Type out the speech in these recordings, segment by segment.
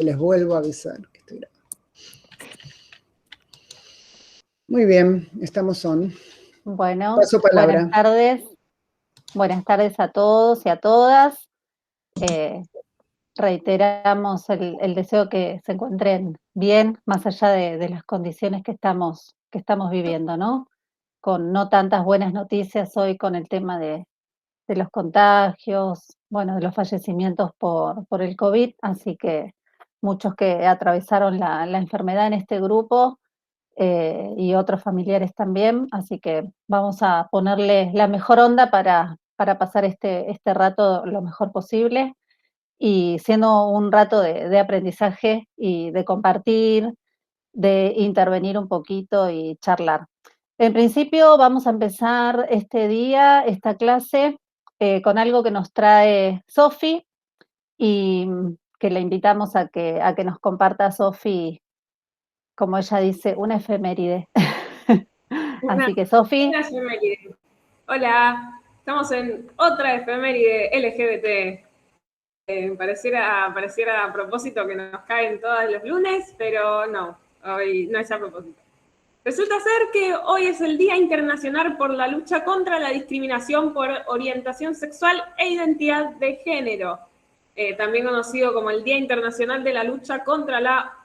Les vuelvo a avisar que estoy grabando. Muy bien, estamos on. Bueno, Paso palabra. buenas tardes. Buenas tardes a todos y a todas. Reiteramos el deseo que se encuentren bien, más allá de las condiciones que estamos viviendo, ¿no? Con no tantas buenas noticias hoy con el tema de los contagios, bueno, de los fallecimientos por el COVID, así que muchos que atravesaron la enfermedad en este grupo, y otros familiares también, así que vamos a ponerle la mejor onda para pasar este rato lo mejor posible, y siendo un rato de aprendizaje y de compartir, de intervenir un poquito y charlar. En principio vamos a empezar este día, esta clase, con algo que nos trae Sofi, y que le invitamos a que nos comparta, Sofi, como ella dice, una efeméride. Así que, Sofi. Una efeméride. Hola, estamos en otra efeméride LGBT. Pareciera a propósito que nos caen todos los lunes, pero no, hoy no es a propósito. Resulta ser que hoy es el Día Internacional por la Lucha contra la Discriminación por Orientación Sexual e Identidad de Género, también conocido como el Día Internacional de la Lucha contra la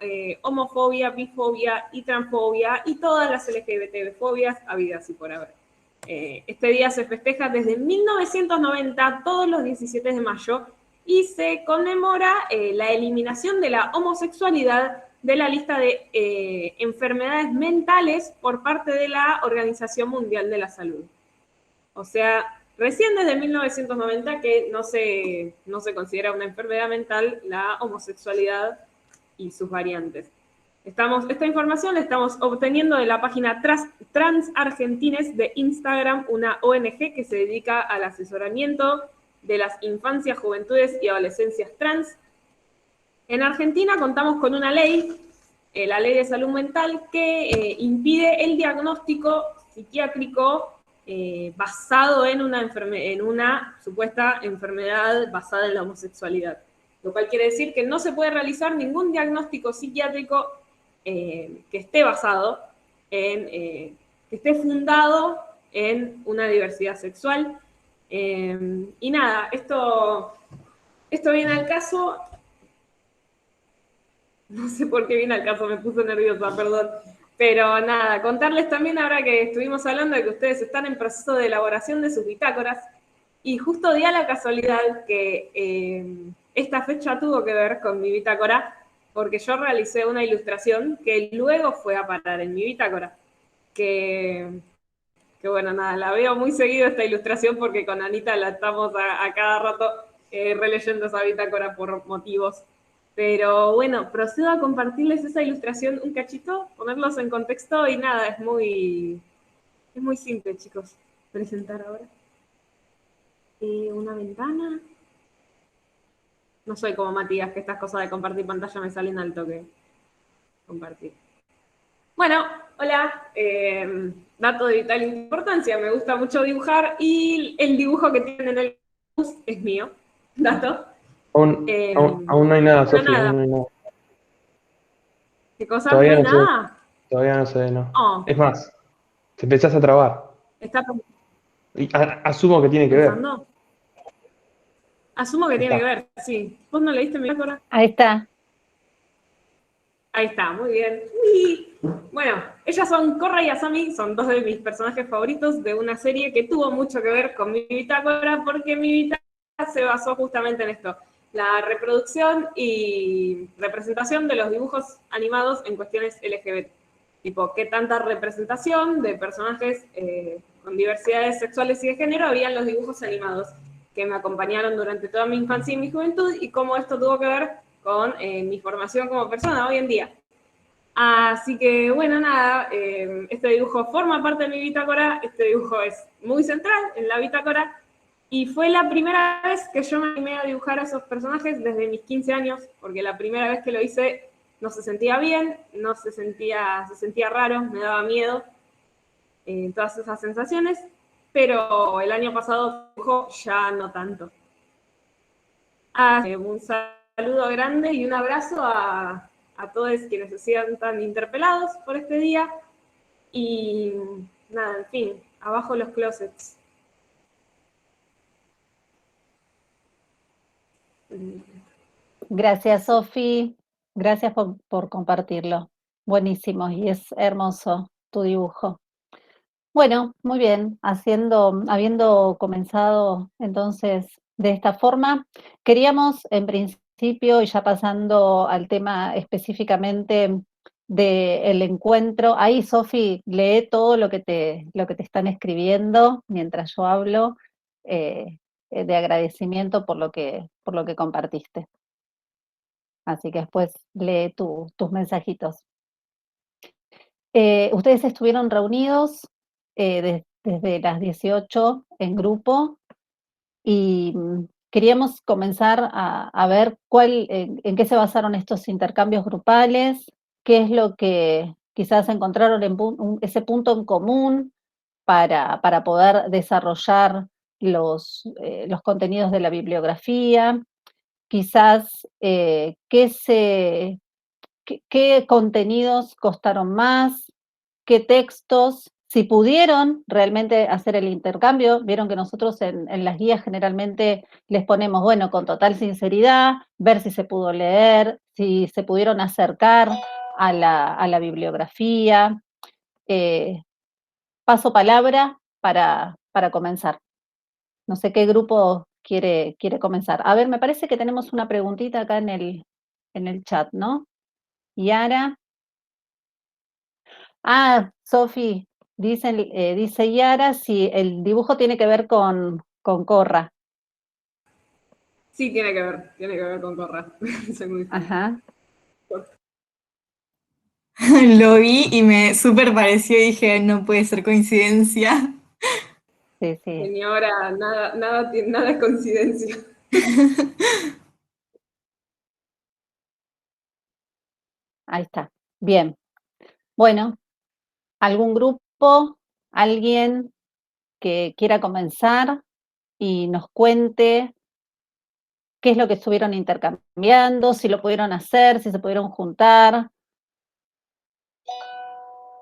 homofobia, bifobia y transfobia y todas las LGBT-fobias habidas y por haber. Este día se festeja desde 1990, todos los 17 de mayo, y se conmemora la eliminación de la homosexualidad de la lista de enfermedades mentales por parte de la Organización Mundial de la Salud. O sea, recién desde 1990 que no se considera una enfermedad mental la homosexualidad y sus variantes. Esta información la estamos obteniendo de la página Trans Argentines de Instagram, una ONG que se dedica al asesoramiento de las infancias, juventudes y adolescencias trans. En Argentina contamos con una ley, la Ley de Salud Mental, que impide el diagnóstico psiquiátrico basado en una supuesta enfermedad basada en la homosexualidad. Lo cual quiere decir que no se puede realizar ningún diagnóstico psiquiátrico que esté basado que esté fundado en una diversidad sexual. Y nada, esto viene al caso. No sé por qué viene al caso, me puse nerviosa, perdón. Pero nada, contarles también ahora que estuvimos hablando de que ustedes están en proceso de elaboración de sus bitácoras, y justo di a la casualidad que esta fecha tuvo que ver con mi bitácora, porque yo realicé una ilustración que luego fue a parar en mi bitácora. Que bueno, nada, la veo muy seguido esta ilustración porque con Anita la estamos a cada rato releyendo esa bitácora por motivos. Pero bueno, procedo a compartirles esa ilustración un cachito, ponerlos en contexto y nada, es muy simple, chicos. Presentar ahora. Una ventana. No soy como Matías, que estas cosas de compartir pantalla me salen al toque. Compartir. Bueno, hola. Dato de vital importancia, me gusta mucho dibujar y el dibujo que tienen en el bus es mío. Dato. Aún no hay nada, Sofi, nada. aún no hay nada. ¿Qué cosa? Todavía ¿No hay no nada? Todavía no se ve, no. Oh. Es más, te empezás a trabar. Está Y asumo que tiene que pensando. ver. Asumo que tiene que ver, sí. ¿Vos no leíste mi bitácora? Ahí está. Ahí está, muy bien. Uy. Bueno, ellas son Korra y Asami, son dos de mis personajes favoritos de una serie que tuvo mucho que ver con mi bitácora, porque mi bitácora se basó justamente en esto: la reproducción y representación de los dibujos animados en cuestiones LGBT. Tipo, qué tanta representación de personajes con diversidades sexuales y de género había en los dibujos animados que me acompañaron durante toda mi infancia y mi juventud, y cómo esto tuvo que ver con mi formación como persona hoy en día. Así que, bueno, nada, este dibujo forma parte de mi bitácora, este dibujo es muy central en la bitácora, y fue la primera vez que yo me animé a dibujar a esos personajes desde mis 15 años, porque la primera vez que lo hice no se sentía bien, se sentía raro, me daba miedo, todas esas sensaciones, pero el año pasado ya no tanto. Hace un saludo grande y un abrazo a todos quienes se sientan interpelados por este día. Y nada, en fin, abajo los closets. Gracias, Sofi. Gracias por compartirlo. Buenísimo, y es hermoso tu dibujo. Bueno, muy bien, habiendo comenzado entonces de esta forma, queríamos en principio, y ya pasando al tema específicamente del encuentro, ahí Sofi, lee todo lo que te están escribiendo mientras yo hablo, de agradecimiento por lo que compartiste. Así que después lee tus mensajitos. Ustedes estuvieron reunidos desde las 18 en grupo y queríamos comenzar a ver en qué se basaron estos intercambios grupales, qué es lo que quizás encontraron ese punto en común para poder desarrollar los contenidos de la bibliografía, quizás qué contenidos costaron más, qué textos, si pudieron realmente hacer el intercambio. Vieron que nosotros en las guías generalmente les ponemos, bueno, con total sinceridad, ver si se pudo leer, si se pudieron acercar a la bibliografía. Paso palabra para comenzar. No sé qué grupo quiere comenzar. A ver, me parece que tenemos una preguntita acá en el chat, ¿no? Yara. Sofi, dice Yara, si el dibujo tiene que ver con Corra. Sí, tiene que ver con Corra. Soy muy fan. Ajá. Lo vi y me súper pareció y dije, no puede ser coincidencia. Sí, sí. Señora, nada es coincidencia. Ahí está. Bien. Bueno, ¿algún grupo, alguien que quiera comenzar y nos cuente qué es lo que estuvieron intercambiando, si lo pudieron hacer, si se pudieron juntar?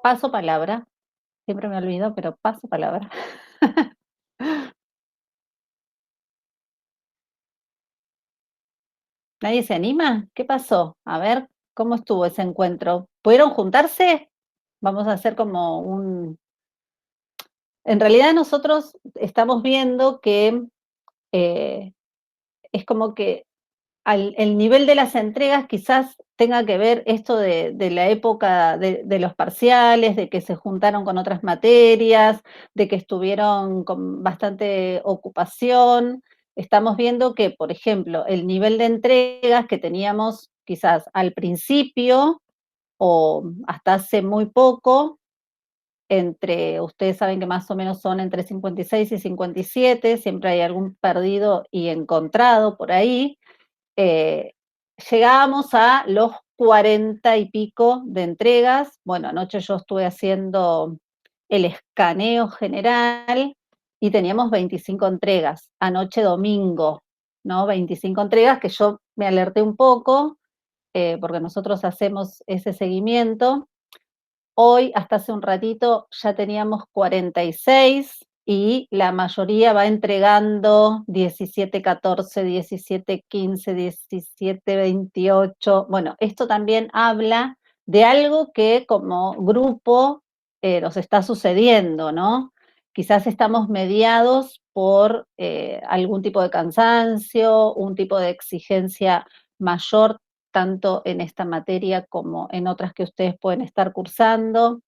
Paso palabra. Siempre me olvido, pero paso palabra. ¿Nadie se anima? ¿Qué pasó? A ver, ¿cómo estuvo ese encuentro? ¿Pudieron juntarse? Vamos a hacer como En realidad nosotros estamos viendo que es como que el nivel de las entregas quizás tenga que ver esto de la época de los parciales, de que se juntaron con otras materias, de que estuvieron con bastante ocupación. Estamos viendo que, por ejemplo, el nivel de entregas que teníamos quizás al principio o hasta hace muy poco, ustedes saben que más o menos son entre 56 y 57, siempre hay algún perdido y encontrado por ahí. Llegábamos a los 40 y pico de entregas. Bueno, anoche yo estuve haciendo el escaneo general y teníamos 25 entregas, anoche domingo, ¿no? 25 entregas que yo me alerté un poco, porque nosotros hacemos ese seguimiento. Hoy, hasta hace un ratito, ya teníamos 46 y la mayoría va entregando 17-14, 17-15, 17-28. Bueno, esto también habla de algo que como grupo nos está sucediendo, ¿no? Quizás estamos mediados por algún tipo de cansancio, un tipo de exigencia mayor tanto en esta materia como en otras que ustedes pueden estar cursando.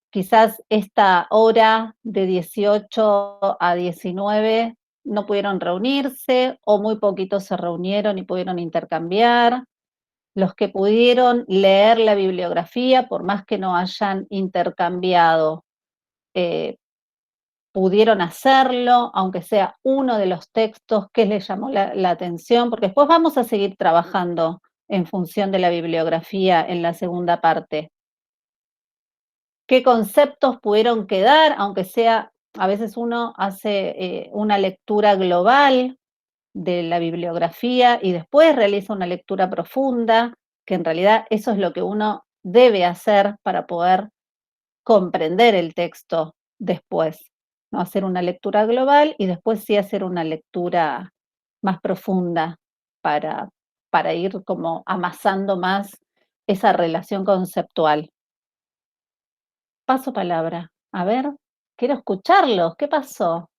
Quizás esta hora de 18 a 19 no pudieron reunirse o muy poquitos se reunieron y pudieron intercambiar. Los que pudieron leer la bibliografía, por más que no hayan intercambiado, pudieron hacerlo, aunque sea uno de los textos que les llamó la atención, porque después vamos a seguir trabajando en función de la bibliografía en la segunda parte. ¿Qué conceptos pudieron quedar? Aunque sea, a veces uno hace una lectura global de la bibliografía y después realiza una lectura profunda, que en realidad eso es lo que uno debe hacer para poder comprender el texto después, ¿no? Hacer una lectura global y después sí hacer una lectura más profunda para ir como amasando más esa relación conceptual. Paso palabra. A ver, quiero escucharlos. ¿Qué pasó?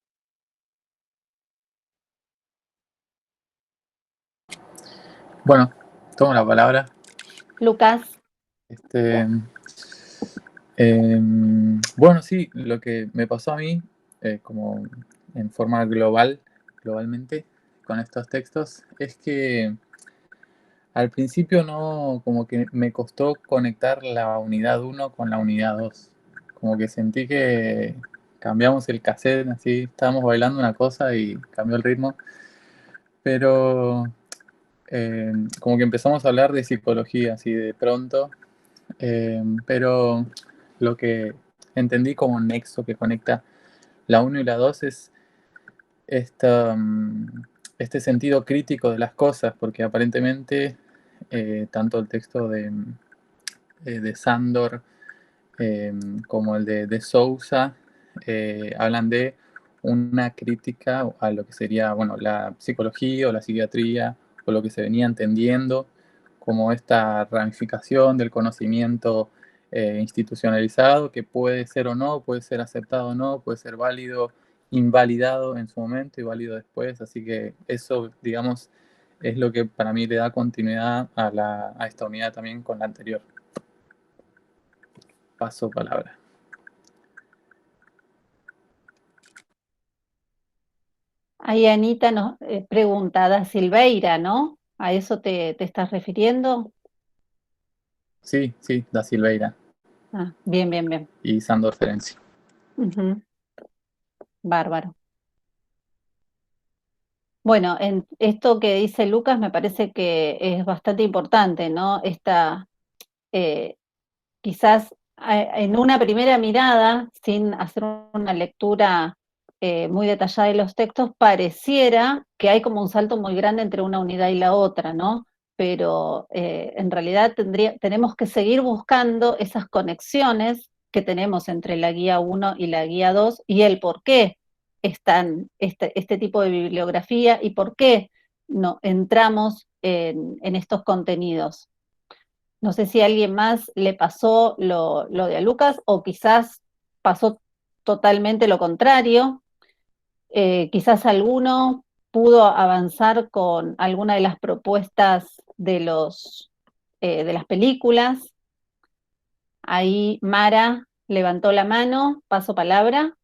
Bueno, tomo la palabra. Lucas. Bueno, sí, lo que me pasó a mí, como en forma globalmente, con estos textos, es que al principio no, como que me costó conectar la unidad 1 con la unidad 2. Como que sentí que cambiamos el cassette, así, estábamos bailando una cosa y cambió el ritmo. Pero como que empezamos a hablar de psicología, así de pronto. Pero lo que entendí como un nexo que conecta la 1 y la 2 es este sentido crítico de las cosas, porque aparentemente tanto el texto de Sándor como el de Sousa hablan de una crítica a lo que sería, bueno, la psicología o la psiquiatría o lo que se venía entendiendo como esta ramificación del conocimiento institucionalizado que puede ser o no, puede ser aceptado o no, puede ser válido, invalidado en su momento y válido después. Así que eso, digamos, es lo que para mí le da continuidad a esta unidad también con la anterior. Paso palabra. Ahí Anita nos pregunta, Da Silveira, ¿no? ¿A eso te estás refiriendo? Sí, Da Silveira. Ah, bien, bien, bien. Y Sándor Ferenczi. Bárbaro. Bueno, en esto que dice Lucas me parece que es bastante importante, ¿no? Quizás en una primera mirada, sin hacer una lectura muy detallada de los textos, pareciera que hay como un salto muy grande entre una unidad y la otra, ¿no? Pero en realidad tenemos que seguir buscando esas conexiones que tenemos entre la guía 1 y la guía 2 y el por qué están este tipo de bibliografía y por qué no entramos en estos contenidos. No sé si a alguien más le pasó lo de a Lucas o quizás pasó totalmente lo contrario. Quizás alguno pudo avanzar con alguna de las propuestas de las películas. Ahí Mara levantó la mano, paso palabra.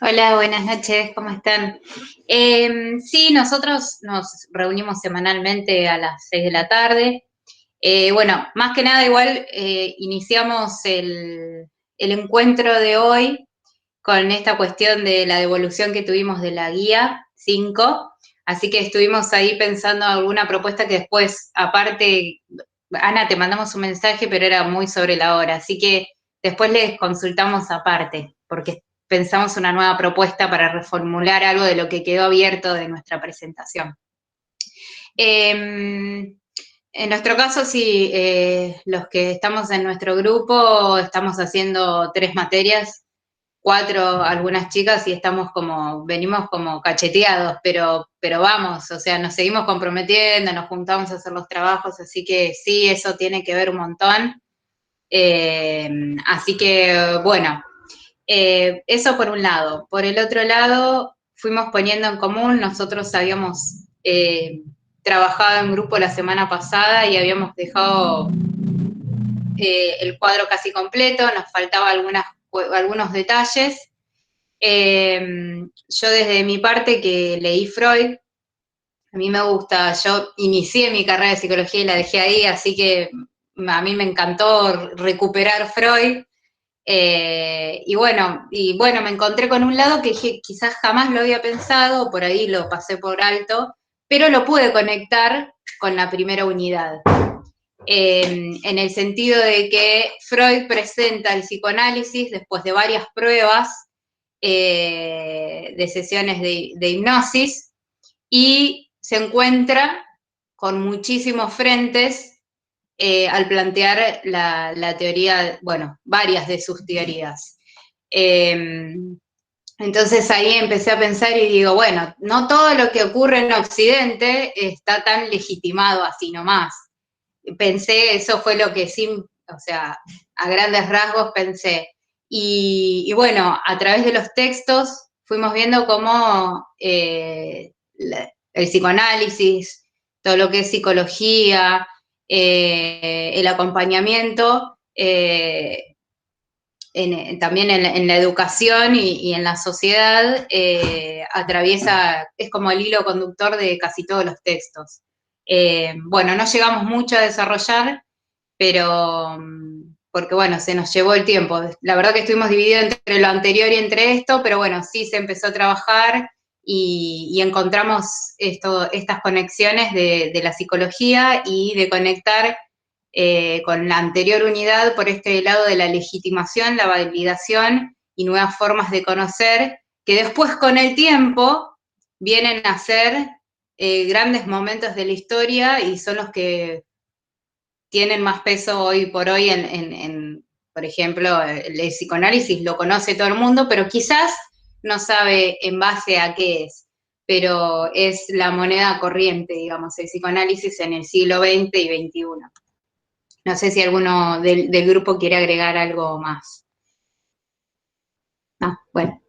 Hola, buenas noches, ¿cómo están? Sí, nosotros nos reunimos semanalmente a las 6 de la tarde. Bueno, más que nada igual iniciamos el encuentro de hoy con esta cuestión de la devolución que tuvimos de la guía 5, así que estuvimos ahí pensando alguna propuesta que después, aparte, Ana, te mandamos un mensaje, pero era muy sobre la hora, así que después les consultamos aparte, porque pensamos una nueva propuesta para reformular algo de lo que quedó abierto de nuestra presentación. En nuestro caso, sí, los que estamos en nuestro grupo estamos haciendo 3 materias, 4 algunas chicas y venimos como cacheteados, pero vamos, o sea, nos seguimos comprometiendo, nos juntamos a hacer los trabajos, así que sí, eso tiene que ver un montón. Así que, bueno, eso por un lado. Por el otro lado, fuimos poniendo en común, nosotros habíamos trabajado en grupo la semana pasada y habíamos dejado el cuadro casi completo, nos faltaban algunos detalles. Yo desde mi parte que leí Freud, a mí me gusta, yo inicié mi carrera de psicología y la dejé ahí, así que a mí me encantó recuperar Freud. Y bueno, me encontré con un lado que quizás jamás lo había pensado, por ahí lo pasé por alto, pero lo pude conectar con la primera unidad. En el sentido de que Freud presenta el psicoanálisis después de varias pruebas de sesiones de hipnosis, y se encuentra con muchísimos frentes al plantear la teoría, bueno, varias de sus teorías. Entonces ahí empecé a pensar y digo, bueno, no todo lo que ocurre en Occidente está tan legitimado así nomás. Pensé, eso fue lo que sí, o sea, a grandes rasgos pensé. Y bueno, a través de los textos fuimos viendo cómo el psicoanálisis, todo lo que es psicología, el acompañamiento, también en la educación y en la sociedad, atraviesa, es como el hilo conductor de casi todos los textos. Bueno, no llegamos mucho a desarrollar, pero porque bueno, se nos llevó el tiempo. La verdad que estuvimos divididos entre lo anterior y entre esto, pero bueno, sí se empezó a trabajar y encontramos estas conexiones de la psicología y de conectar con la anterior unidad por este lado de la legitimación, la validación y nuevas formas de conocer, que después con el tiempo vienen a ser grandes momentos de la historia y son los que tienen más peso hoy por hoy por ejemplo, el psicoanálisis lo conoce todo el mundo, pero quizás no sabe en base a qué es, pero es la moneda corriente, digamos, el psicoanálisis en el siglo XX y XXI. No sé si alguno del grupo quiere agregar algo más. No, bueno,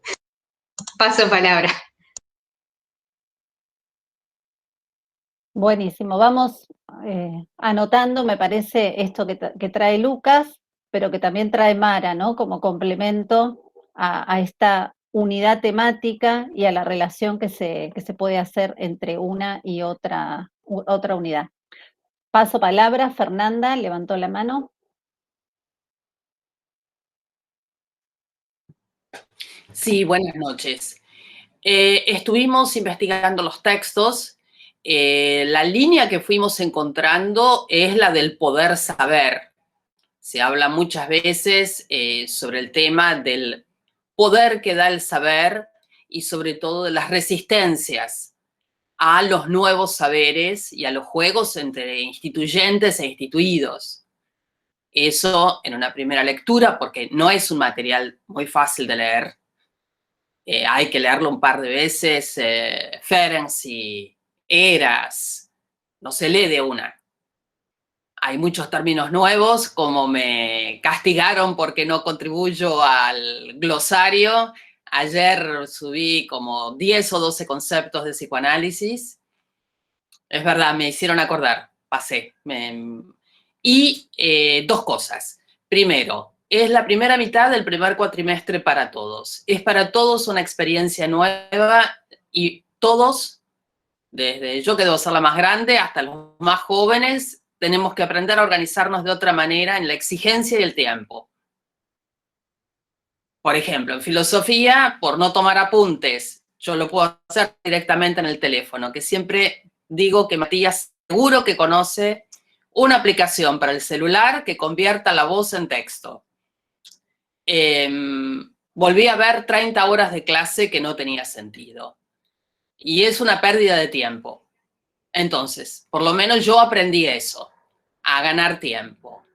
paso palabra. Buenísimo, vamos anotando, me parece, esto que trae Lucas, pero que también trae Mara, ¿no? Como complemento a esta unidad temática y a la relación que se puede hacer entre una y otra unidad. Paso palabra, Fernanda levantó la mano. Sí, buenas noches. Estuvimos investigando los textos. La línea que fuimos encontrando es la del poder saber. Se habla muchas veces sobre el tema del poder que da el saber y sobre todo de las resistencias a los nuevos saberes y a los juegos entre instituyentes e instituidos. Eso en una primera lectura, porque no es un material muy fácil de leer. Hay que leerlo un par de veces. Ferenczi, Eras, no se lee de una. Hay muchos términos nuevos, como me castigaron porque no contribuyo al glosario. Ayer subí como 10 o 12 conceptos de psicoanálisis. Es verdad, me hicieron acordar, pasé. Y dos cosas. Primero, es la primera mitad del primer cuatrimestre para todos. Es para todos una experiencia nueva y todos, desde yo que debo ser la más grande hasta los más jóvenes, tenemos que aprender a organizarnos de otra manera en la exigencia y el tiempo. Por ejemplo, en filosofía, por no tomar apuntes, yo lo puedo hacer directamente en el teléfono, que siempre digo que Matías seguro que conoce una aplicación para el celular que convierta la voz en texto. Volví a ver 30 horas de clase que no tenía sentido. Y es una pérdida de tiempo. Entonces, por lo menos yo aprendí eso, a ganar tiempo.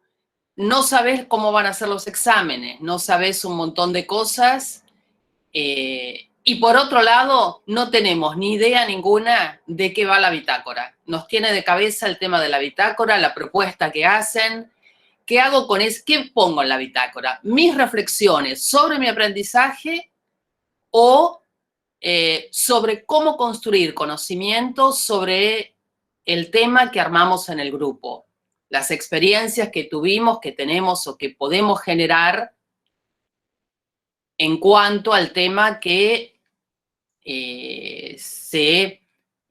No sabes cómo van a ser los exámenes, no sabes un montón de cosas. Y por otro lado, no tenemos ni idea ninguna de qué va la bitácora. Nos tiene de cabeza el tema de la bitácora, la propuesta que hacen. ¿Qué hago con eso? ¿Qué pongo en la bitácora? ¿Mis reflexiones sobre mi aprendizaje o sobre cómo construir conocimiento sobre el tema que armamos en el grupo? Las experiencias que tuvimos, que tenemos o que podemos generar en cuanto al tema que se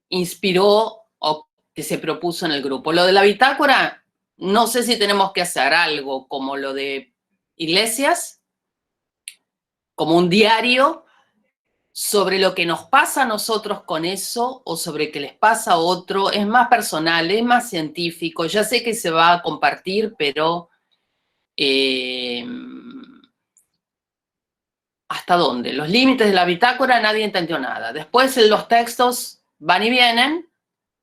inspiró o que se propuso en el grupo. Lo de la bitácora, no sé si tenemos que hacer algo como lo de Iglesias, como un diario sobre lo que nos pasa a nosotros con eso o sobre qué les pasa a otro. Es más personal, es más científico. Ya sé que se va a compartir, pero ¿hasta dónde? Los límites de la bitácora nadie entendió nada. Después en los textos van y vienen,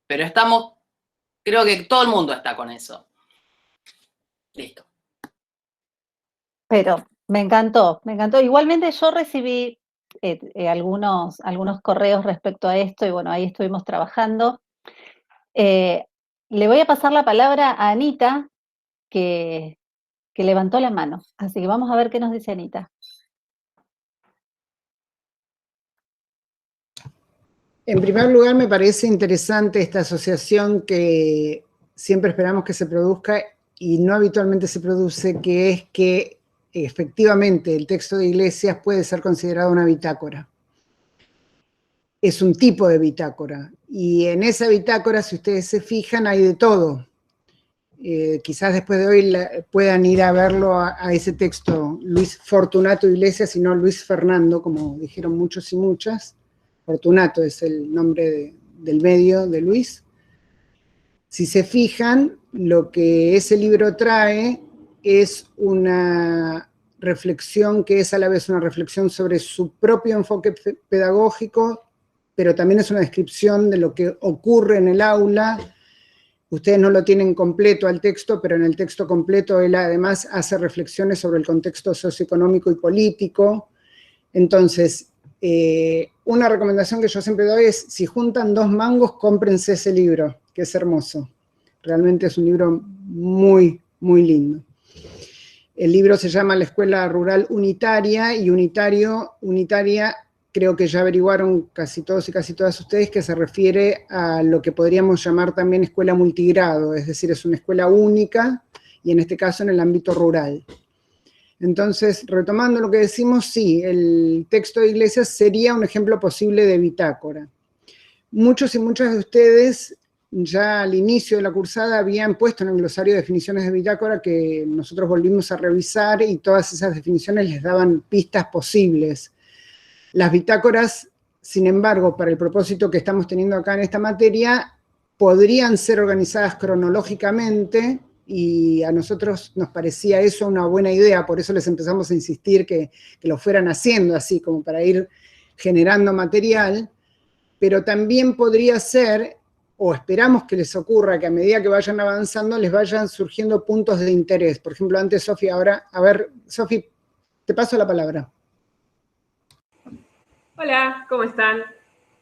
pero estamos, creo que todo el mundo está con eso. Listo. Pero me encantó, me encantó. Igualmente yo recibí algunos correos respecto a esto y bueno, ahí estuvimos trabajando. Le voy a pasar la palabra a Anita, que levantó la mano. Así que vamos a ver qué nos dice Anita. En primer lugar, me parece interesante esta asociación que siempre esperamos que se produzca y no habitualmente se produce, que es que efectivamente el texto de Iglesias puede ser considerado una bitácora. Es un tipo de bitácora. Y en esa bitácora, si ustedes se fijan, hay de todo. Quizás después de hoy puedan ir a verlo a ese texto, Luis Fortunato Iglesias y no Luis Fernando, como dijeron muchos y muchas. Fortunato es el nombre del medio de Luis. Si se fijan, lo que ese libro trae es una reflexión que es a la vez una reflexión sobre su propio enfoque pedagógico, pero también es una descripción de lo que ocurre en el aula. Ustedes no lo tienen completo al texto, pero en el texto completo él además hace reflexiones sobre el contexto socioeconómico y político. Entonces, una recomendación que yo siempre doy es, si juntan 2 mangos, cómprense ese libro, que es hermoso. Realmente es un libro muy, muy lindo. El libro se llama La Escuela Rural Unitaria, y unitaria, creo que ya averiguaron casi todos y casi todas ustedes, que se refiere a lo que podríamos llamar también escuela multigrado, es decir, es una escuela única, y en este caso en el ámbito rural. Entonces, retomando lo que decimos, sí, el texto de Iglesias sería un ejemplo posible de bitácora. Muchos y muchas de ustedes ya al inicio de la cursada habían puesto en el glosario definiciones de bitácora que nosotros volvimos a revisar y todas esas definiciones les daban pistas posibles. Las bitácoras, sin embargo, para el propósito que estamos teniendo acá en esta materia, podrían ser organizadas cronológicamente, y a nosotros nos parecía eso una buena idea, por eso les empezamos a insistir que lo fueran haciendo así, como para ir generando material, pero también podría ser, o esperamos que les ocurra, que a medida que vayan avanzando les vayan surgiendo puntos de interés. Por ejemplo, antes Sofi, ahora, a ver, Sofi, te paso la palabra. Hola, ¿cómo están?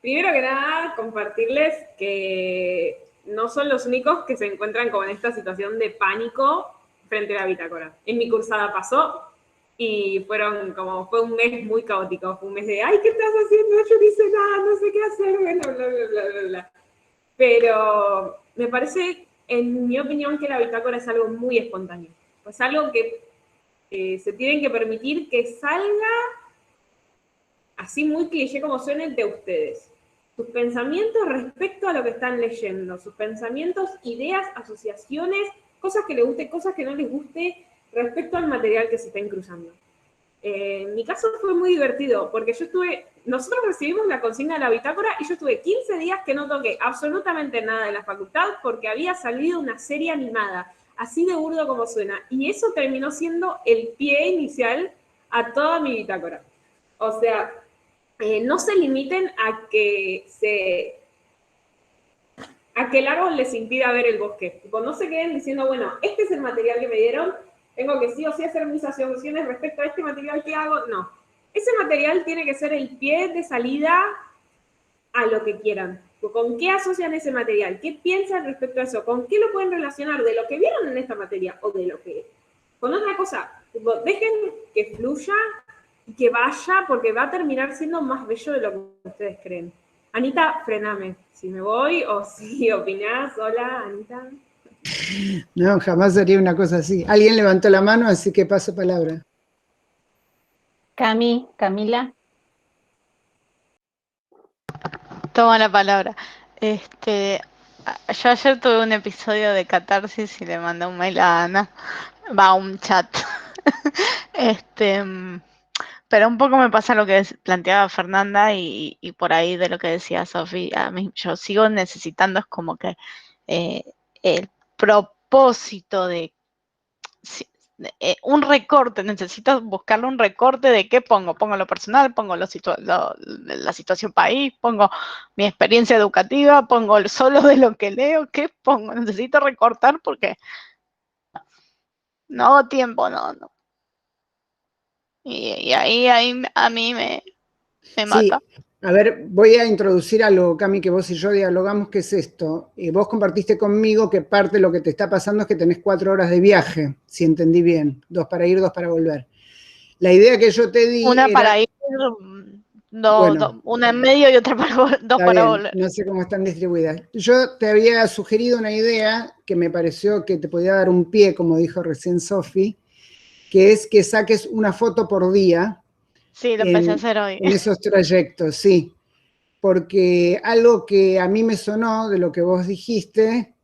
Primero que nada, compartirles que no son los únicos que se encuentran con esta situación de pánico frente a la bitácora. En mi cursada pasó y fue un mes muy caótico, fue un mes de, ay, ¿qué estás haciendo? Yo no hice nada, no sé qué hacer, bla, bla, bla, bla, bla. Pero me parece, en mi opinión, que la bitácora es algo muy espontáneo. Es algo que se tienen que permitir que salga así muy cliché como suene de ustedes. Sus pensamientos respecto a lo que están leyendo, sus pensamientos, ideas, asociaciones, cosas que les guste, cosas que no les guste, respecto al material que se estén cruzando. En mi caso fue muy divertido, porque nosotros recibimos la consigna de la bitácora y yo estuve 15 días que no toqué absolutamente nada de la facultad porque había salido una serie animada, así de burdo como suena, y eso terminó siendo el pie inicial a toda mi bitácora. O sea, no se limiten a que el árbol les impida ver el bosque. No se queden diciendo, bueno, este es el material que me dieron, tengo que sí o sí hacer mis asociaciones respecto a este material que hago. No, ese material tiene que ser el pie de salida a lo que quieran. ¿Con qué asocian ese material? ¿Qué piensan respecto a eso? ¿Con qué lo pueden relacionar de lo que vieron en esta materia o de lo que... Con otra cosa, dejen que fluya y que vaya, porque va a terminar siendo más bello de lo que ustedes creen. Anita, frename, si me voy o si opinás. Hola, Anita. No, jamás haría una cosa así. Alguien levantó la mano, así que paso palabra. Camila. Toma la palabra. Yo ayer tuve un episodio de catarsis y le mandé un mail a Ana, un chat. Pero un poco me pasa lo que planteaba Fernanda y por ahí de lo que decía Sofi. A mí yo sigo necesitando, es como que el propósito de un recorte, necesito buscarle un recorte de qué pongo. Pongo lo personal, pongo la situación país, pongo mi experiencia educativa, pongo solo de lo que leo, ¿qué pongo? Necesito recortar porque no hago tiempo, no. Y ahí a mí me mata. Sí, a ver, voy a introducir algo, Cami, que vos y yo dialogamos, que es esto. Vos compartiste conmigo que parte de lo que te está pasando es que tenés 4 horas de viaje, si entendí bien, 2 para ir, 2 para volver. La idea que yo te di Una era, para ir, una en medio y otra para dos para bien, volver. no sé cómo están distribuidas. Yo te había sugerido una idea que me pareció que te podía dar un pie, como dijo recién Sofi, que es que saques una foto por día. Sí, lo empecé a hacer hoy. En esos trayectos, sí. Porque algo que a mí me sonó de lo que vos dijiste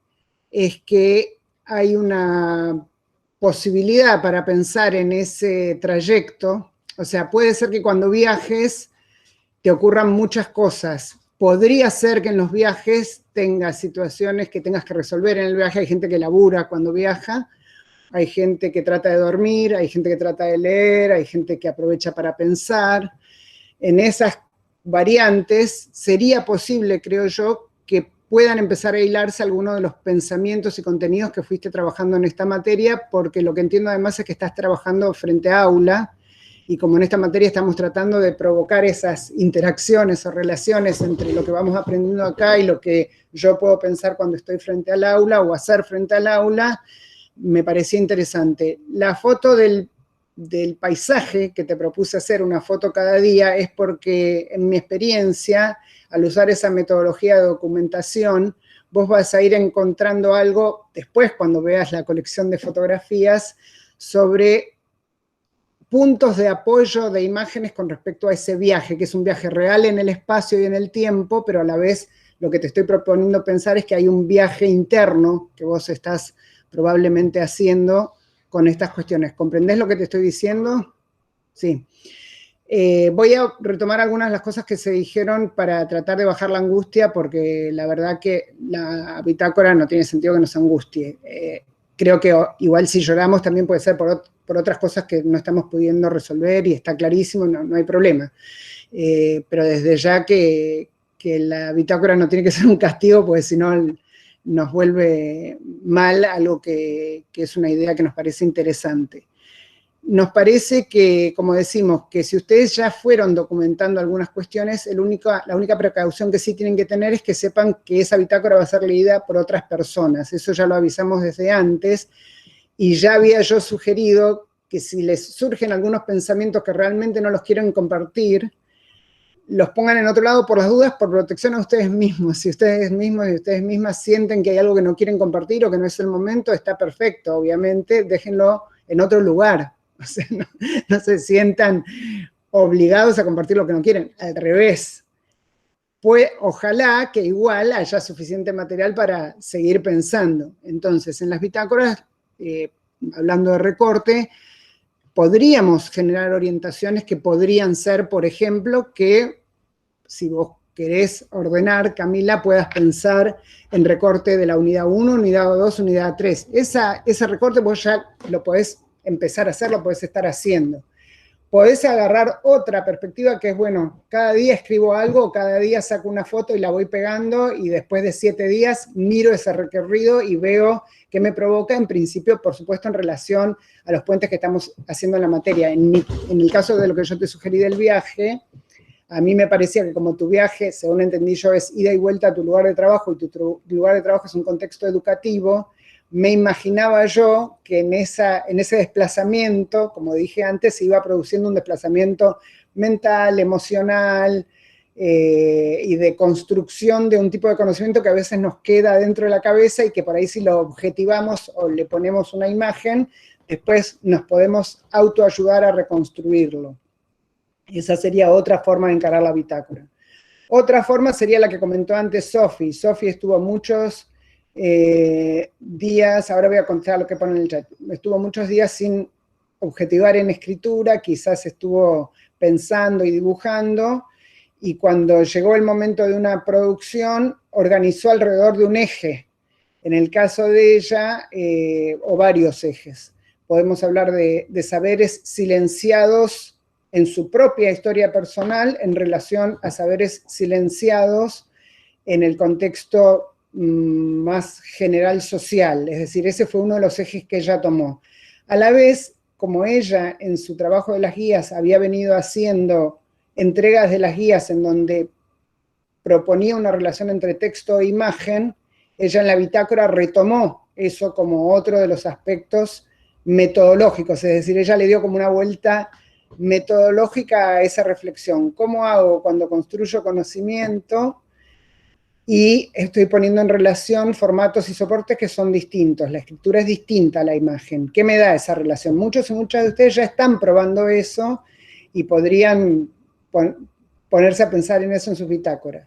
es que hay una posibilidad para pensar en ese trayecto. O sea, puede ser que cuando viajes te ocurran muchas cosas. Podría ser que en los viajes tengas situaciones que tengas que resolver en el viaje. Hay gente que labura cuando viaja, hay gente que trata de dormir, hay gente que trata de leer, hay gente que aprovecha para pensar. En esas variantes sería posible, creo yo, que puedan empezar a hilarse algunos de los pensamientos y contenidos que fuiste trabajando en esta materia, porque lo que entiendo además es que estás trabajando frente a aula, y como en esta materia estamos tratando de provocar esas interacciones o relaciones entre lo que vamos aprendiendo acá y lo que yo puedo pensar cuando estoy frente al aula o hacer frente al aula, me parecía interesante. La foto del paisaje que te propuse hacer, una foto cada día, es porque en mi experiencia, al usar esa metodología de documentación, vos vas a ir encontrando algo después cuando veas la colección de fotografías sobre puntos de apoyo de imágenes con respecto a ese viaje, que es un viaje real en el espacio y en el tiempo, pero a la vez lo que te estoy proponiendo pensar es que hay un viaje interno que vos estás probablemente haciendo con estas cuestiones. ¿Comprendés lo que te estoy diciendo? Sí. Voy a retomar algunas de las cosas que se dijeron para tratar de bajar la angustia, porque la verdad que la bitácora no tiene sentido que nos angustie. Creo que igual si lloramos también puede ser por otras cosas que no estamos pudiendo resolver y está clarísimo, no hay problema. Pero desde ya que la bitácora no tiene que ser un castigo, porque si no nos vuelve mal algo que es una idea que nos parece interesante. Nos parece que, como decimos, que si ustedes ya fueron documentando algunas cuestiones, la única precaución que sí tienen que tener es que sepan que esa bitácora va a ser leída por otras personas. Eso ya lo avisamos desde antes, y ya había yo sugerido que si les surgen algunos pensamientos que realmente no los quieren compartir, los pongan en otro lado por las dudas, por protección a ustedes mismos. Si ustedes mismos y ustedes mismas sienten que hay algo que no quieren compartir o que no es el momento, está perfecto, obviamente, déjenlo en otro lugar. O sea, no se sientan obligados a compartir lo que no quieren, al revés. Pues ojalá que igual haya suficiente material para seguir pensando. Entonces, en las bitácoras, hablando de recorte, podríamos generar orientaciones que podrían ser, por ejemplo, que si vos querés ordenar, Camila, puedas pensar en recorte de la unidad 1, unidad 2, unidad 3. Ese recorte vos ya lo podés empezar a hacer, lo podés estar haciendo. Podés agarrar otra perspectiva que es, bueno, cada día escribo algo, cada día saco una foto y la voy pegando, y después de 7 días miro ese recorrido y veo qué me provoca, en principio, por supuesto, en relación a los puentes que estamos haciendo en la materia. En el caso de lo que yo te sugerí del viaje, a mí me parecía que como tu viaje, según entendí yo, es ida y vuelta a tu lugar de trabajo, y tu lugar de trabajo es un contexto educativo, me imaginaba yo que en ese desplazamiento, como dije antes, se iba produciendo un desplazamiento mental, emocional, y de construcción de un tipo de conocimiento que a veces nos queda dentro de la cabeza y que por ahí si lo objetivamos o le ponemos una imagen, después nos podemos autoayudar a reconstruirlo. Esa sería otra forma de encarar la bitácora. Otra forma sería la que comentó antes Sofi. Sofi estuvo muchos días, ahora voy a contar lo que pone en el chat, estuvo muchos días sin objetivar en escritura, quizás estuvo pensando y dibujando, y cuando llegó el momento de una producción, organizó alrededor de un eje, en el caso de ella, o varios ejes. podemos hablar de saberes silenciados en su propia historia personal en relación a saberes silenciados en el contexto más general social. Es decir, ese fue uno de los ejes que ella tomó. A la vez, como ella en su trabajo de las guías había venido haciendo entregas de las guías en donde proponía una relación entre texto e imagen, ella en la bitácora retomó eso como otro de los aspectos metodológicos, es decir, ella le dio como una vuelta metodológica a esa reflexión. ¿Cómo hago cuando construyo conocimiento y estoy poniendo en relación formatos y soportes que son distintos? La escritura es distinta a la imagen. ¿Qué me da esa relación? Muchos y muchas de ustedes ya están probando eso y podrían ponerse a pensar en eso en sus bitácoras.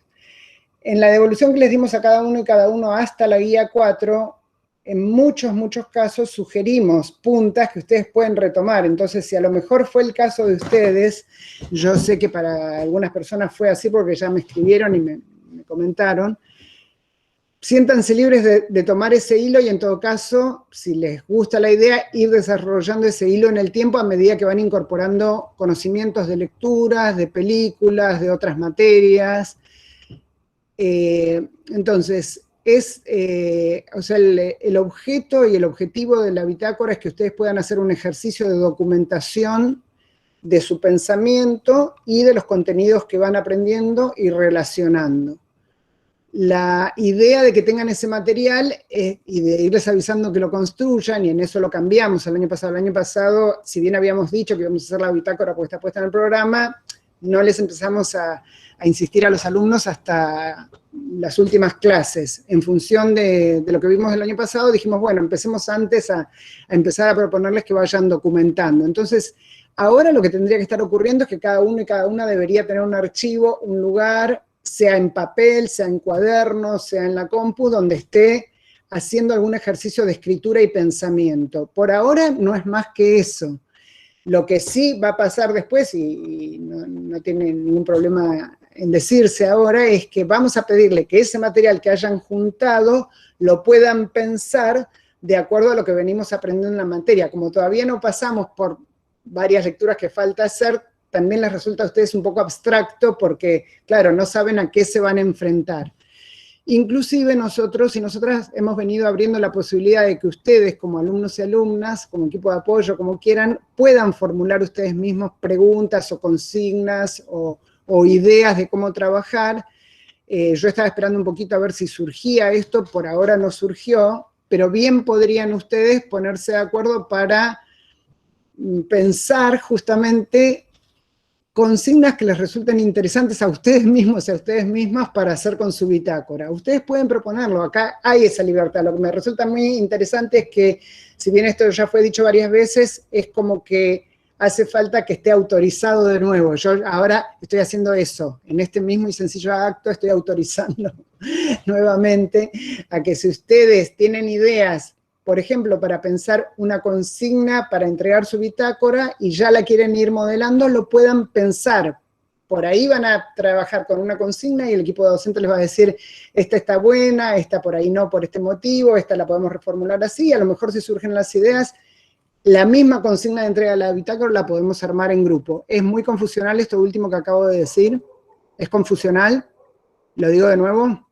En la devolución que les dimos a cada uno y cada uno hasta la guía 4, en muchos casos sugerimos puntas que ustedes pueden retomar. Entonces, si a lo mejor fue el caso de ustedes, yo sé que para algunas personas fue así porque ya me escribieron y me comentaron, siéntanse libres de tomar ese hilo y en todo caso, si les gusta la idea, ir desarrollando ese hilo en el tiempo a medida que van incorporando conocimientos de lecturas, de películas, de otras materias. Entonces, o sea, el objeto y el objetivo de la bitácora es que ustedes puedan hacer un ejercicio de documentación de su pensamiento y de los contenidos que van aprendiendo y relacionando. La idea de que tengan ese material y de irles avisando que lo construyan, y en eso lo cambiamos el año pasado. El año pasado, si bien habíamos dicho que íbamos a hacer la bitácora porque está puesta en el programa, no les empezamos a insistir a los alumnos hasta las últimas clases. En función de lo que vimos el año pasado, dijimos, bueno, empecemos antes a empezar a proponerles que vayan documentando. Entonces, ahora lo que tendría que estar ocurriendo es que cada uno y cada una debería tener un archivo, un lugar, sea en papel, sea en cuadernos, sea en la compu, donde esté haciendo algún ejercicio de escritura y pensamiento. Por ahora no es más que eso. Lo que sí va a pasar después, y no tiene ningún problema en decirse ahora, es que vamos a pedirle que ese material que hayan juntado lo puedan pensar de acuerdo a lo que venimos aprendiendo en la materia. Como todavía no pasamos por varias lecturas que falta hacer, también les resulta a ustedes un poco abstracto porque, claro, no saben a qué se van a enfrentar. Inclusive nosotros y nosotras hemos venido abriendo la posibilidad de que ustedes, como alumnos y alumnas, como equipo de apoyo, como quieran, puedan formular ustedes mismos preguntas o consignas o ideas de cómo trabajar. Yo estaba esperando un poquito a ver si surgía esto, por ahora no surgió, pero bien podrían ustedes ponerse de acuerdo para pensar justamente consignas que les resulten interesantes a ustedes mismos y a ustedes mismas para hacer con su bitácora. Ustedes pueden proponerlo, acá hay esa libertad. Lo que me resulta muy interesante es que, si bien esto ya fue dicho varias veces, es como que hace falta que esté autorizado de nuevo. Yo ahora estoy haciendo eso, en este mismo y sencillo acto estoy autorizando nuevamente a que si ustedes tienen ideas, por ejemplo, para pensar una consigna para entregar su bitácora y ya la quieren ir modelando, lo puedan pensar. Por ahí van a trabajar con una consigna y el equipo docente les va a decir, esta está buena, esta por ahí no por este motivo, esta la podemos reformular así, a lo mejor si surgen las ideas, la misma consigna de entrega de la bitácora la podemos armar en grupo. Es muy confusional esto último que acabo de decir, es confusional, lo digo de nuevo,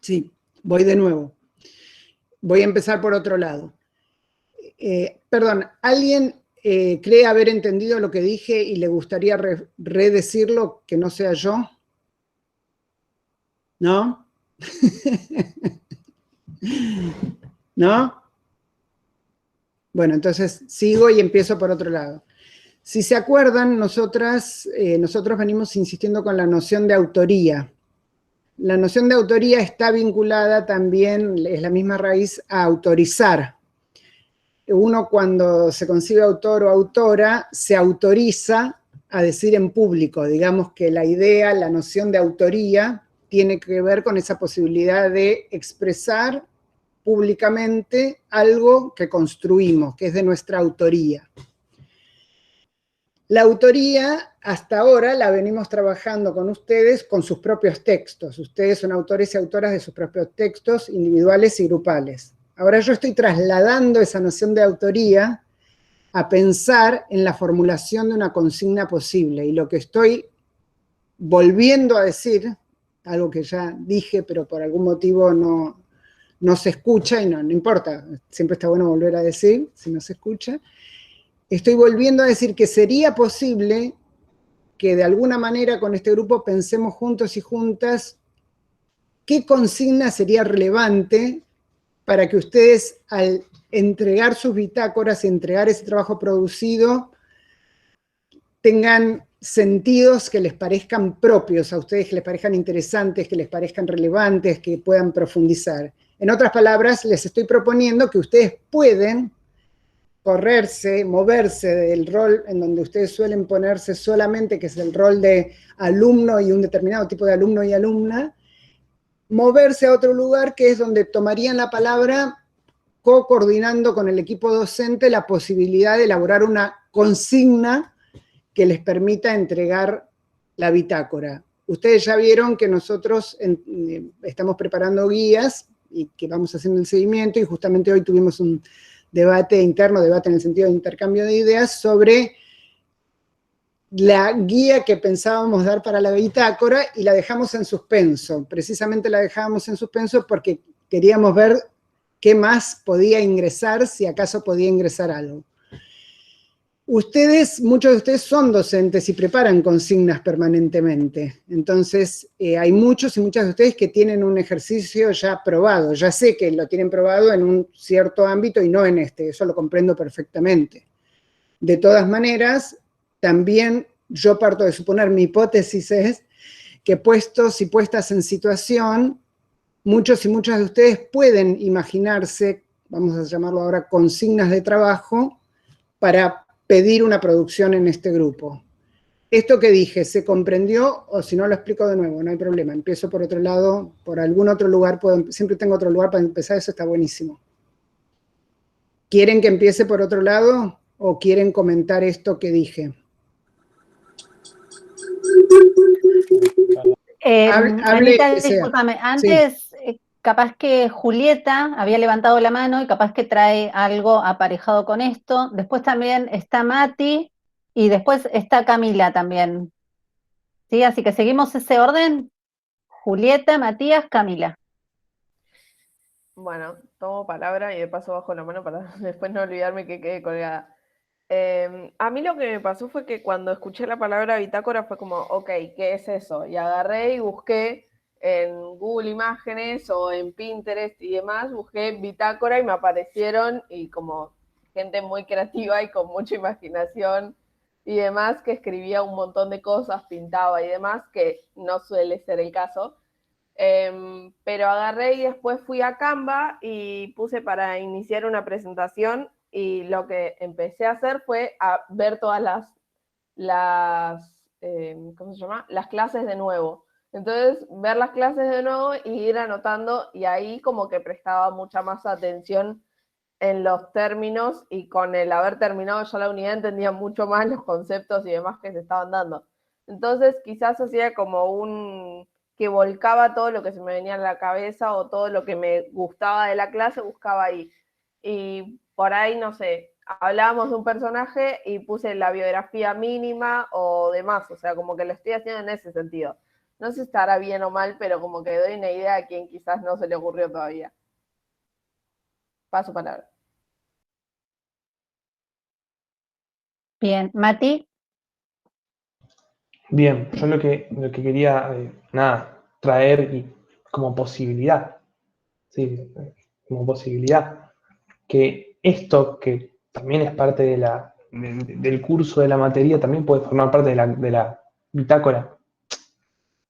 sí, voy de nuevo. Voy a empezar por otro lado. Perdón, ¿alguien cree haber entendido lo que dije y le gustaría redecirlo que no sea yo? ¿No? ¿No? Bueno, entonces sigo y empiezo por otro lado. Si se acuerdan, nosotros venimos insistiendo con la noción de autoría. La noción de autoría está vinculada también, es la misma raíz, a autorizar. Uno cuando se concibe autor o autora, se autoriza a decir en público. Digamos que la idea, la noción de autoría, tiene que ver con esa posibilidad de expresar públicamente algo que construimos, que es de nuestra autoría. La autoría, hasta ahora, la venimos trabajando con ustedes con sus propios textos. Ustedes son autores y autoras de sus propios textos, individuales y grupales. Ahora yo estoy trasladando esa noción de autoría a pensar en la formulación de una consigna posible. Y lo que estoy volviendo a decir, algo que ya dije, pero por algún motivo no se escucha, y no importa, siempre está bueno volver a decir, si no se escucha, estoy volviendo a decir que sería posible que de alguna manera con este grupo pensemos juntos y juntas qué consigna sería relevante para que ustedes al entregar sus bitácoras y entregar ese trabajo producido tengan sentidos que les parezcan propios a ustedes, que les parezcan interesantes, que les parezcan relevantes, que puedan profundizar. En otras palabras, les estoy proponiendo que ustedes pueden correrse, moverse del rol en donde ustedes suelen ponerse solamente, que es el rol de alumno y un determinado tipo de alumno y alumna, moverse a otro lugar que es donde tomarían la palabra co-coordinando con el equipo docente la posibilidad de elaborar una consigna que les permita entregar la bitácora. Ustedes ya vieron que nosotros estamos preparando guías y que vamos haciendo el seguimiento, y justamente hoy tuvimos un debate interno, debate en el sentido de intercambio de ideas, sobre la guía que pensábamos dar para la bitácora, y la dejamos en suspenso. Precisamente la dejábamos en suspenso porque queríamos ver qué más podía ingresar, si acaso podía ingresar algo. Muchos de ustedes son docentes y preparan consignas permanentemente. Entonces, hay muchos y muchas de ustedes que tienen un ejercicio ya probado. Ya sé que lo tienen probado en un cierto ámbito y no en este. Eso lo comprendo perfectamente. De todas maneras, también yo parto de suponer, mi hipótesis es que puestos y puestas en situación, muchos y muchas de ustedes pueden imaginarse, vamos a llamarlo ahora, consignas de trabajo para pedir una producción en este grupo. Esto que dije, ¿se comprendió? O si no, lo explico de nuevo, no hay problema. Empiezo por otro lado, por algún otro lugar, siempre tengo otro lugar para empezar, eso está buenísimo. ¿Quieren que empiece por otro lado o quieren comentar esto que dije? Anita, discúlpame, antes capaz que Julieta había levantado la mano y capaz que trae algo aparejado con esto. Después también está Mati y después está Camila también. ¿Sí? Así que seguimos ese orden. Julieta, Matías, Camila. Bueno, tomo palabra y de paso bajo la mano para después no olvidarme que quede colgada. A mí lo que me pasó fue que cuando escuché la palabra bitácora fue como, ok, ¿qué es eso? Y agarré y busqué en Google Imágenes o en Pinterest y demás, busqué bitácora y me aparecieron, y como gente muy creativa y con mucha imaginación y demás, que escribía un montón de cosas, pintaba y demás, que no suele ser el caso. Pero agarré y después fui a Canva y puse para iniciar una presentación, y lo que empecé a hacer fue a ver todas ¿cómo se llama? Las clases de nuevo. Entonces, ver las clases de nuevo y ir anotando, y ahí como que prestaba mucha más atención en los términos, y con el haber terminado ya la unidad entendía mucho más los conceptos y demás que se estaban dando. Entonces, quizás hacía como que volcaba todo lo que se me venía a la cabeza o todo lo que me gustaba de la clase, buscaba ahí. Y por ahí, no sé, hablábamos de un personaje y puse la biografía mínima o demás, o sea, como que lo estoy haciendo en ese sentido. No sé si estará bien o mal, pero como que doy una idea a quien quizás no se le ocurrió todavía. Paso palabra. Bien, Mati. Bien, yo lo que quería, traer como posibilidad, ¿sí? Como posibilidad, que esto que también es parte del curso de la materia, también puede formar parte de la bitácora.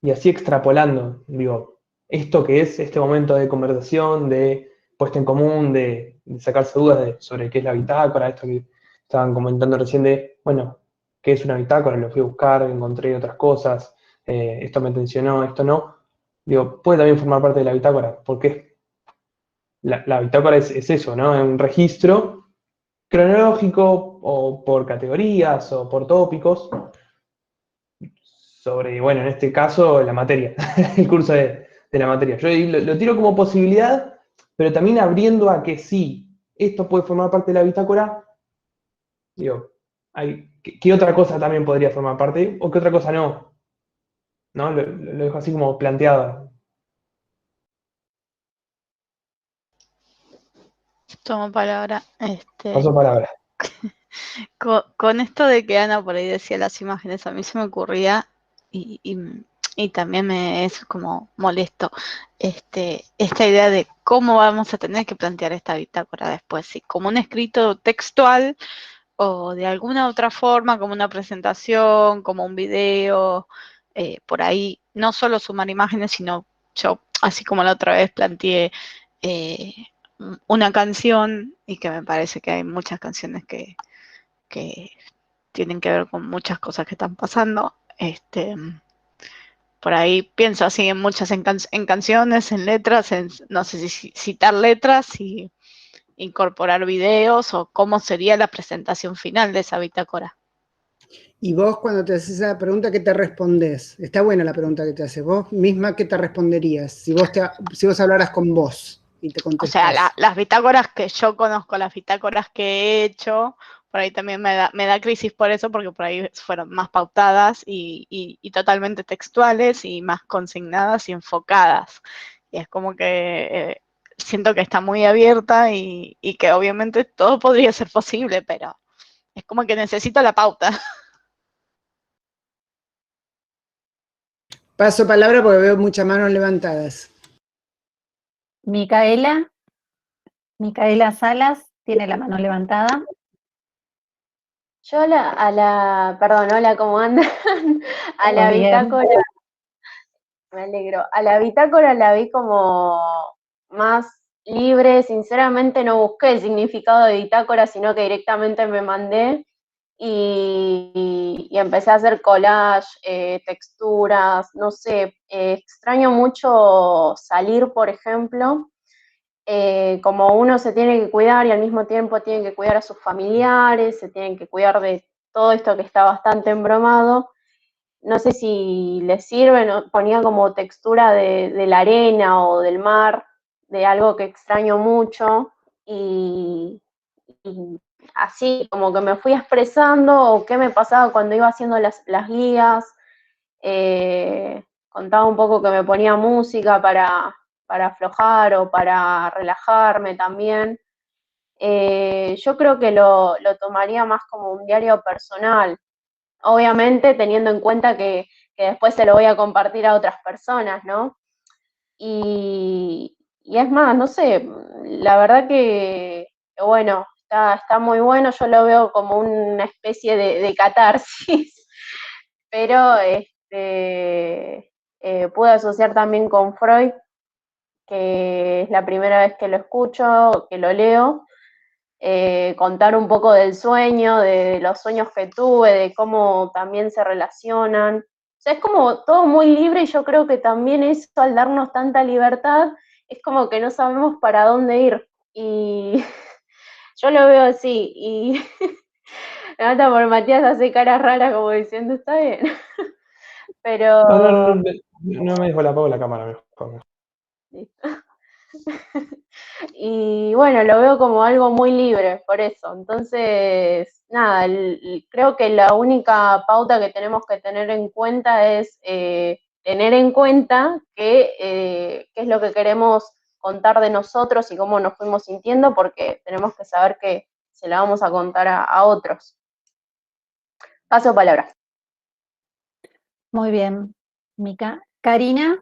Y así extrapolando, digo, esto que es este momento de conversación, de puesta en común, de sacarse dudas sobre qué es la bitácora, esto que estaban comentando recién de, bueno, ¿qué es una bitácora? Lo fui a buscar, encontré otras cosas, esto me tensionó, esto no. Digo, puede también formar parte de la bitácora, porque la bitácora es eso, ¿no? Es un registro cronológico o por categorías o por tópicos sobre, bueno, en este caso, la materia, el curso de la materia. Yo lo tiro como posibilidad, pero también abriendo a que sí, esto puede formar parte de la bitácora Digo, ¿qué otra cosa también podría formar parte? ¿O qué otra cosa no? ¿No? Lo dejo así como planteado. Tomo palabra. Paso palabra. Con esto de que Ana por ahí decía las imágenes, a mí se me ocurría, y también me es como molesto, esta idea de cómo vamos a tener que plantear esta bitácora después, si como un escrito textual o de alguna otra forma, como una presentación, como un video, por ahí, no solo sumar imágenes, sino yo, así como la otra vez planteé una canción, y que me parece que hay muchas canciones que tienen que ver con muchas cosas que están pasando. Por ahí pienso así en muchas en canciones, en letras, no sé si citar letras y incorporar videos o cómo sería la presentación final de esa bitácora. Y vos cuando te haces esa pregunta, ¿qué te respondes? Está buena la pregunta que te haces. Vos misma, ¿qué te responderías? Si vos hablaras con vos y te O contestás. sea, las bitácoras que yo conozco, las bitácoras que he hecho, por ahí también me da crisis por eso, porque por ahí fueron más pautadas y totalmente textuales y más consignadas y enfocadas. Y es como que siento que está muy abierta y que obviamente todo podría ser posible, pero es como que necesito la pauta. Paso palabra porque veo muchas manos levantadas. Micaela Salas tiene la mano levantada. Yo perdón, hola, ¿cómo andan? A la Muy bien. bitácora, me alegro. A la bitácora la vi como más libre, sinceramente no busqué el significado de bitácora, sino que directamente me mandé y empecé a hacer collage, texturas, no sé, extraño mucho salir, por ejemplo. Como uno se tiene que cuidar y al mismo tiempo tiene que cuidar a sus familiares, se tienen que cuidar de todo esto que está bastante embromado. No sé si les sirve, ¿no? Ponía como textura de la arena o del mar, de algo que extraño mucho y así como que me fui expresando o qué me pasaba cuando iba haciendo las guías. Contaba un poco que me ponía música para aflojar o para relajarme también. Yo creo que lo tomaría más como un diario personal, obviamente teniendo en cuenta que después se lo voy a compartir a otras personas, ¿no? Y es más, no sé, la verdad que bueno, está muy bueno, yo lo veo como una especie de catarsis, pero pude asociar también con Freud, que es la primera vez que lo escucho, que lo leo, contar un poco del sueño, de los sueños que tuve, de cómo también se relacionan. O sea, es como todo muy libre y yo creo que también eso, al darnos tanta libertad, es como que no sabemos para dónde ir. Y yo lo veo así. Y Nata por Matías hace caras raras como diciendo, está bien. Pero... No me dejó la cámara mejor. Y bueno, lo veo como algo muy libre, por eso. Entonces, nada, creo que la única pauta que tenemos que tener en cuenta es tener en cuenta qué es lo que queremos contar de nosotros y cómo nos fuimos sintiendo, porque tenemos que saber que se la vamos a contar a otros. Paso palabra. Muy bien, Mica. Karina.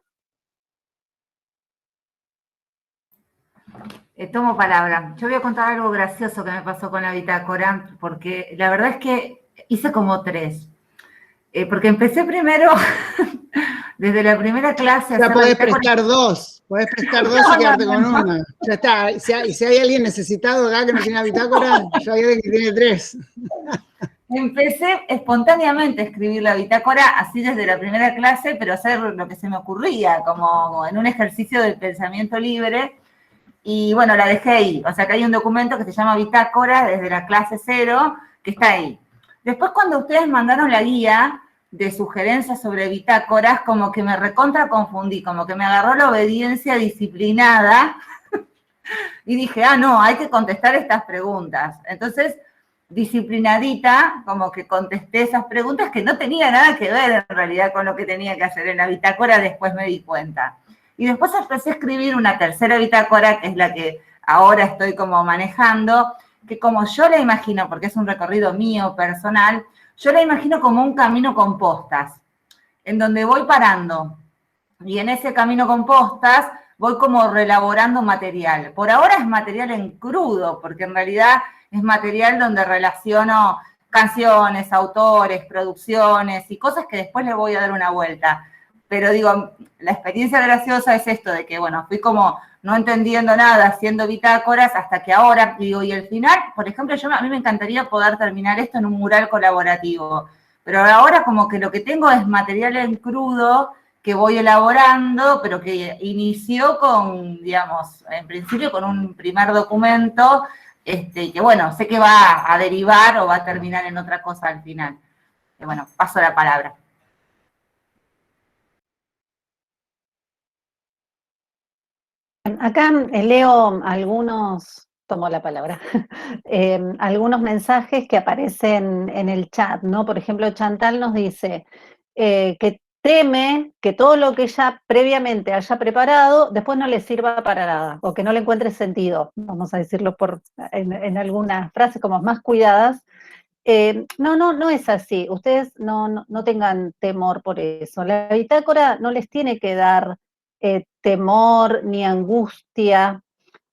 Tomo palabra. Yo voy a contar algo gracioso que me pasó con la bitácora, porque la verdad es que hice como 3. Porque empecé primero, desde la primera clase... Ya podés prestar 2, y quedarte con una. Ya está, y si hay alguien necesitado acá que no tiene bitácora, ya hay alguien que tiene 3. Empecé espontáneamente a escribir la bitácora, así desde la primera clase, pero hacer lo que se me ocurría, como en un ejercicio del pensamiento libre. Y bueno, la dejé ahí. O sea que hay un documento que se llama Bitácora desde la clase 0, que está ahí. Después, cuando ustedes mandaron la guía de sugerencias sobre bitácoras, como que me recontra confundí, como que me agarró la obediencia disciplinada y dije, no, hay que contestar estas preguntas. Entonces, disciplinadita, como que contesté esas preguntas que no tenía nada que ver en realidad con lo que tenía que hacer en la bitácora, después me di cuenta. Y después empecé a escribir una tercera bitácora, que es la que ahora estoy como manejando, que como yo la imagino, porque es un recorrido mío, personal, yo la imagino como un camino con postas, en donde voy parando. Y en ese camino con postas voy como reelaborando material. Por ahora es material en crudo, porque en realidad es material donde relaciono canciones, autores, producciones y cosas que después le voy a dar una vuelta. Pero digo, la experiencia graciosa es esto de que, bueno, fui como no entendiendo nada, haciendo bitácoras, hasta que ahora, digo, y el final, por ejemplo, a mí me encantaría poder terminar esto en un mural colaborativo, pero ahora como que lo que tengo es material en crudo que voy elaborando, pero que inició con, digamos, en principio con un primer documento, que bueno, sé que va a derivar o va a terminar en otra cosa al final. Bueno, paso la palabra. Acá leo algunos, tomo la palabra, algunos mensajes que aparecen en el chat, ¿no? Por ejemplo, Chantal nos dice que teme que todo lo que ella previamente haya preparado después no le sirva para nada, o que no le encuentre sentido, vamos a decirlo en algunas frases como más cuidadas. No es así, ustedes no tengan temor por eso. La bitácora no les tiene que dar temor ni angustia.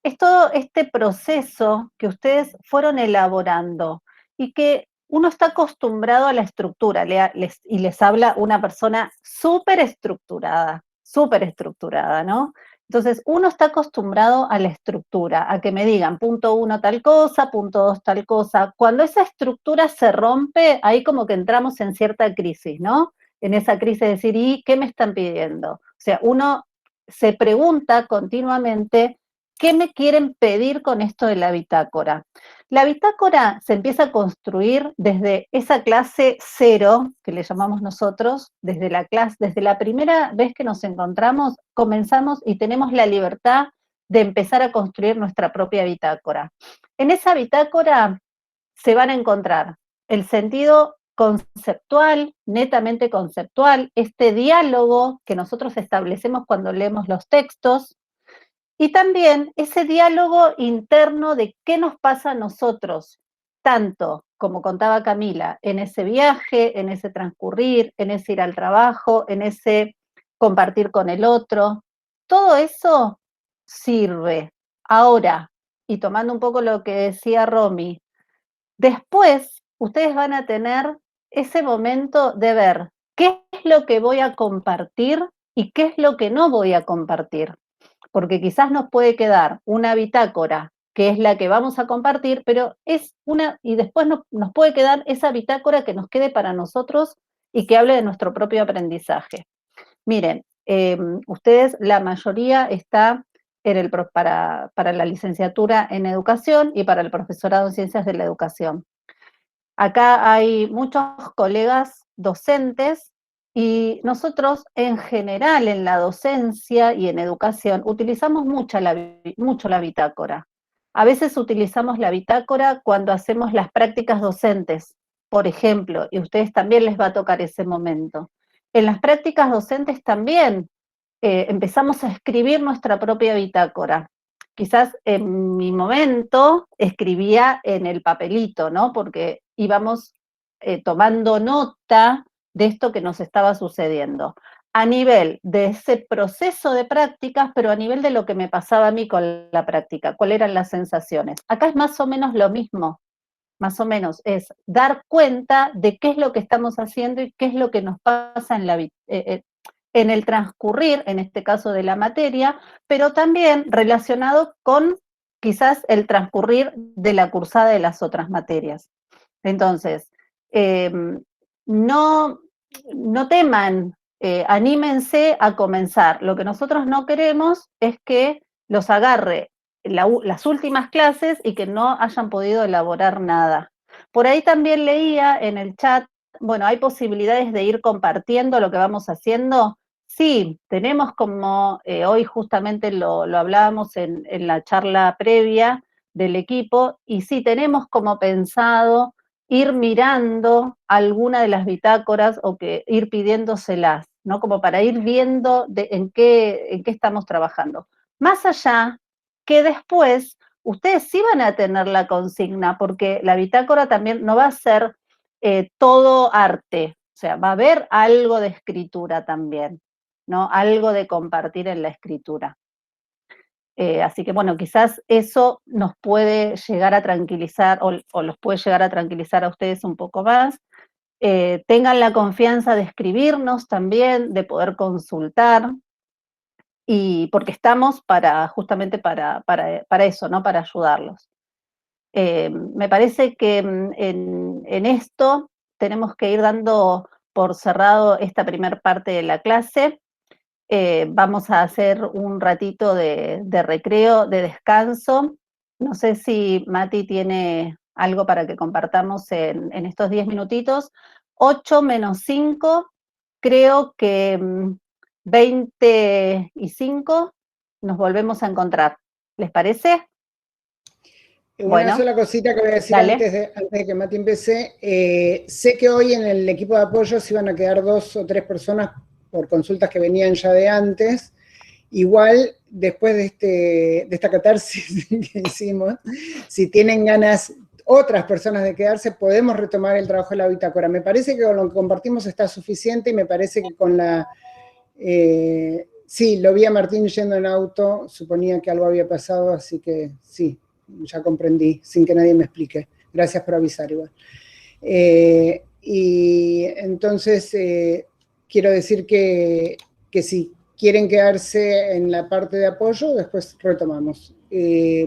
Es todo este proceso que ustedes fueron elaborando y que uno está acostumbrado a la estructura, y les habla una persona súper estructurada, ¿no? Entonces, uno está acostumbrado a la estructura, a que me digan punto 1 tal cosa, punto 2 tal cosa. Cuando esa estructura se rompe, ahí como que entramos en cierta crisis, ¿no? En esa crisis de decir, ¿y qué me están pidiendo? O sea, uno se pregunta continuamente, ¿qué me quieren pedir con esto de la bitácora? La bitácora se empieza a construir desde esa clase 0, que le llamamos nosotros, desde la primera vez que nos encontramos, comenzamos y tenemos la libertad de empezar a construir nuestra propia bitácora. En esa bitácora se van a encontrar el sentido conceptual, netamente conceptual, este diálogo que nosotros establecemos cuando leemos los textos, y también ese diálogo interno de qué nos pasa a nosotros, tanto, como contaba Camila, en ese viaje, en ese transcurrir, en ese ir al trabajo, en ese compartir con el otro. Todo eso sirve. Ahora, y tomando un poco lo que decía Romy, después ustedes van a tener ese momento de ver qué es lo que voy a compartir y qué es lo que no voy a compartir. Porque quizás nos puede quedar una bitácora, que es la que vamos a compartir, pero y después nos puede quedar esa bitácora que nos quede para nosotros y que hable de nuestro propio aprendizaje. Miren, ustedes, la mayoría está para la licenciatura en educación y para el profesorado en ciencias de la educación. Acá hay muchos colegas docentes y nosotros en general en la docencia y en educación utilizamos mucho la bitácora. A veces utilizamos la bitácora cuando hacemos las prácticas docentes, por ejemplo, y a ustedes también les va a tocar ese momento. En las prácticas docentes también empezamos a escribir nuestra propia bitácora. Quizás en mi momento escribía en el papelito, ¿no? Porque íbamos tomando nota de esto que nos estaba sucediendo, a nivel de ese proceso de prácticas, pero a nivel de lo que me pasaba a mí con la práctica, cuáles eran las sensaciones. Acá es más o menos lo mismo, más o menos, es dar cuenta de qué es lo que estamos haciendo y qué es lo que nos pasa en el transcurrir, en este caso de la materia, pero también relacionado con quizás el transcurrir de la cursada de las otras materias. Entonces, no teman, anímense a comenzar. Lo que nosotros no queremos es que los agarre las últimas clases y que no hayan podido elaborar nada. Por ahí también leía en el chat, bueno, ¿hay posibilidades de ir compartiendo lo que vamos haciendo? Sí, tenemos como, hoy justamente lo hablábamos en la charla previa, del equipo, y sí tenemos como pensado ir mirando alguna de las bitácoras o que ir pidiéndoselas, ¿no? Como para ir viendo en qué estamos trabajando. Más allá que después ustedes sí van a tener la consigna, porque la bitácora también no va a ser todo arte, o sea, va a haber algo de escritura también, ¿no? Algo de compartir en la escritura. Así que bueno, quizás eso nos puede llegar a tranquilizar o los puede llegar a tranquilizar a ustedes un poco más. Tengan la confianza de escribirnos también, de poder consultar, y porque estamos justamente para eso, ¿no? Para ayudarlos. Me parece que en esto tenemos que ir dando por cerrado esta primera parte de la clase. Vamos a hacer un ratito de recreo, de descanso. No sé si Mati tiene algo para que compartamos en estos 10 minutitos. 8 menos 5, creo que 20:05 nos volvemos a encontrar. ¿Les parece? Una sola cosita que voy a decir antes de que Mati empiece. Sé que hoy en el equipo de apoyo se iban a quedar 2 o 3 personas por consultas que venían ya de antes. Igual, después de esta catarsis que hicimos, si tienen ganas otras personas de quedarse, podemos retomar el trabajo de la bitácora. Me parece que con lo que compartimos está suficiente y me parece que con la... sí, lo vi a Martín yendo en auto, suponía que algo había pasado, así que sí, ya comprendí, sin que nadie me explique. Gracias por avisar igual. Y entonces, quiero decir que si quieren quedarse en la parte de apoyo, después retomamos.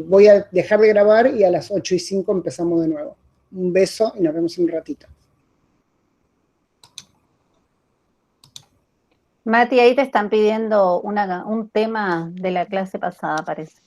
Voy a dejar de grabar y a las 8:05 empezamos de nuevo. Un beso y nos vemos en un ratito. Mati, ahí te están pidiendo un tema de la clase pasada, parece.